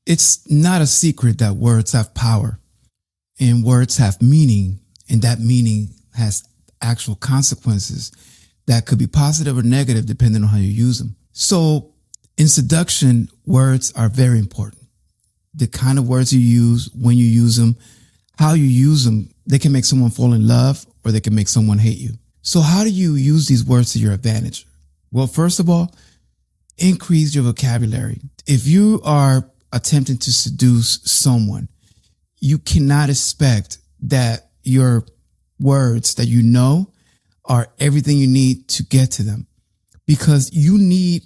It's not a secret that words have power and words have meaning, and that meaning has actual consequences that could be positive or negative depending on how you use them. So in seduction, words are very important. The kind of words you use, when you use them, how you use them, they can make someone fall in love or they can make someone hate you. So how do you use these words to your advantage? Well, first of all, increase your vocabulary. If you are attempting to seduce someone, you cannot expect that your words that you know are everything you need to get to them, because you need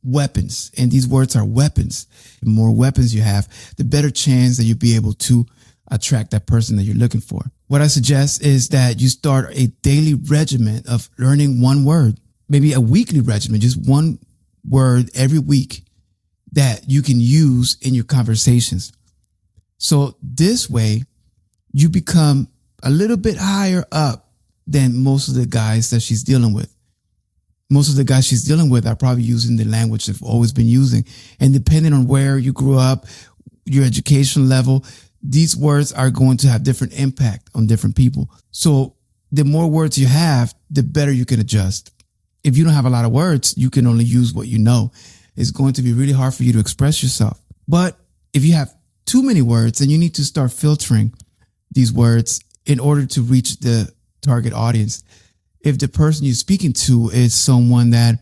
weapons, and these words are weapons. The more weapons you have, the better chance that you'll be able to attract that person that you're looking for. What I suggest is that you start a daily regimen of learning one word, maybe a weekly regimen, just one word every week that you can use in your conversations. So this way you become a little bit higher up than most of the guys that she's dealing with. Most of the guys she's dealing with are probably using the language they've always been using. And depending on where you grew up, your education level, these words are going to have different impact on different people. So the more words you have, the better you can adjust. If you don't have a lot of words, you can only use what you know. It's going to be really hard for you to express yourself. But if you have too many words, then you need to start filtering these words in order to reach the target audience. If the person you're speaking to is someone that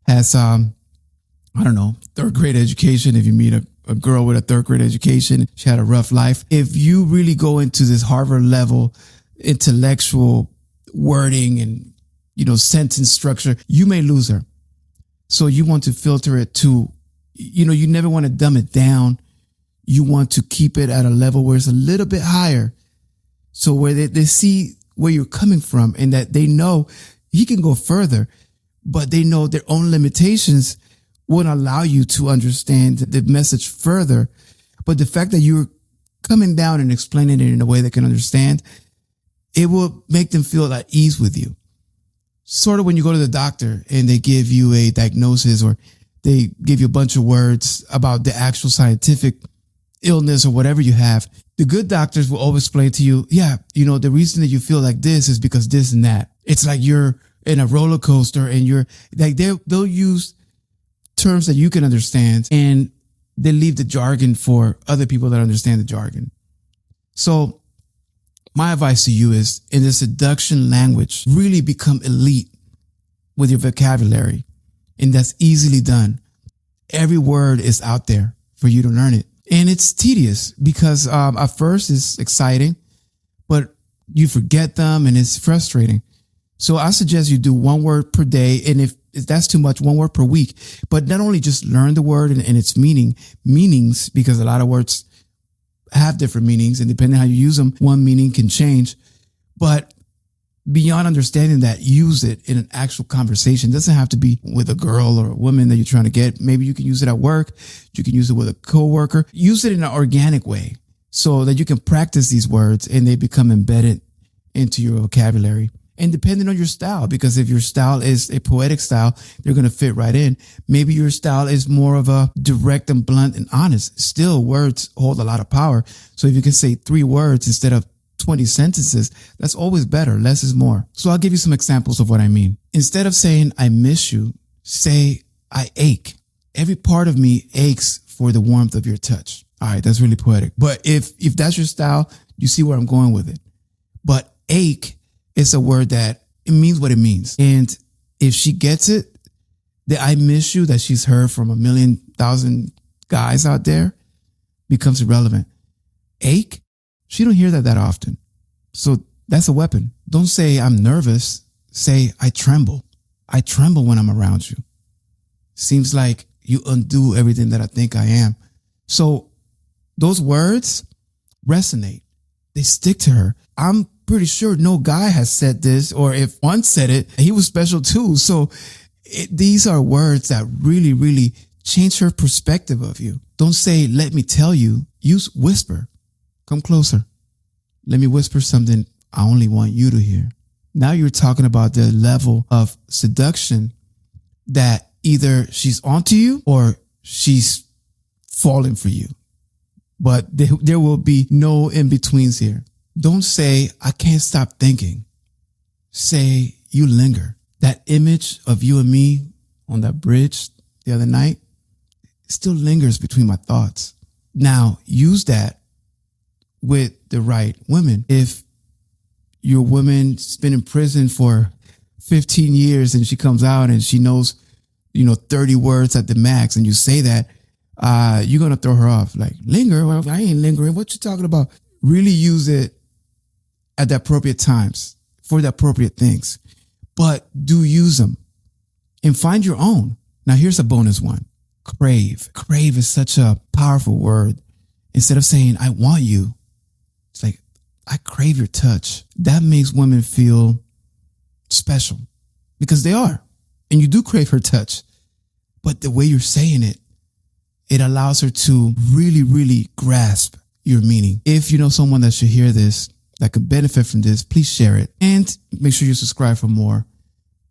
has, third grade education, if you meet a girl with a third grade education, she had a rough life. If you really go into this Harvard level intellectual wording and, sentence structure, you may lose her. So you want to filter it to, you never want to dumb it down. You want to keep it at a level where it's a little bit higher. So where they see where you're coming from and that they know he can go further, but they know their own limitations won't allow you to understand the message further. But the fact that you're coming down and explaining it in a way they can understand, it will make them feel at ease with you. Sort of when you go to the doctor and they give you a diagnosis or they give you a bunch of words about the actual scientific illness or whatever you have, the good doctors will always explain to you, the reason that you feel like this is because this and that. It's like you're in a roller coaster and you're like, they'll use terms that you can understand and they leave the jargon for other people that understand the jargon. So my advice to you is, in the seduction language, really become elite with your vocabulary. And that's easily done. Every word is out there for you to learn it. And it's tedious because at first it's exciting, but you forget them and it's frustrating. So I suggest you do one word per day. And if that's too much, one word per week. But not only just learn the word and its meanings, because a lot of words have different meanings, and depending on how you use them, one meaning can change. But beyond understanding that, use it in an actual conversation. It doesn't have to be with a girl or a woman that you're trying to get. Maybe you can use it at work. You can use it with a coworker. Use it in an organic way so that you can practice these words and they become embedded into your vocabulary. And depending on your style, because if your style is a poetic style, they're going to fit right in. Maybe your style is more of a direct and blunt and honest. Still, words hold a lot of power. So if you can say 3 words instead of 20 sentences, that's always better. Less is more. So I'll give you some examples of what I mean. Instead of saying, I miss you, say, I ache. Every part of me aches for the warmth of your touch. All right, that's really poetic. But if that's your style, you see where I'm going with it. But ache is a word that it means what it means. And if she gets it, the I miss you that she's heard from 1,000,000 guys out there becomes irrelevant. Ache, she don't hear that often. So that's a weapon. Don't say I'm nervous. Say I tremble. I tremble when I'm around you. Seems like you undo everything that I think I am. So those words resonate. They stick to her. I'm pretty sure no guy has said this, or if one said it, he was special too. So these are words that really, really change her perspective of you. Don't say, let me tell you. Use whisper. Come closer. Let me whisper something I only want you to hear. Now you're talking about the level of seduction that either she's onto you or she's falling for you. but there will be no in-betweens here. Don't say, I can't stop thinking. Say, you linger. That image of you and me on that bridge the other night still lingers between my thoughts. Now, use that with the right women. If your woman's been in prison for 15 years and she comes out and she knows, 30 words at the max, and you say that, you're going to throw her off. Like, linger? Well, I ain't lingering. What you talking about? Really use it at the appropriate times for the appropriate things, but do use them and find your own. Now, here's a bonus one. Crave. Crave is such a powerful word. Instead of saying, I want you, it's like, I crave your touch. That makes women feel special because they are. And you do crave her touch. But the way you're saying it, it allows her to really, really grasp your meaning. If you know someone that should hear this, that could benefit from this, please share it. And make sure you subscribe for more.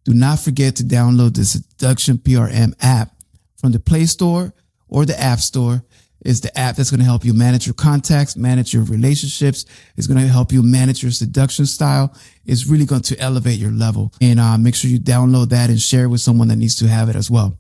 Do not forget to download the Seduction PRM app from the Play Store or the App Store. It's the app that's going to help you manage your contacts, manage your relationships. It's going to help you manage your seduction style. It's really going to elevate your level. And make sure you download that and share it with someone that needs to have it as well.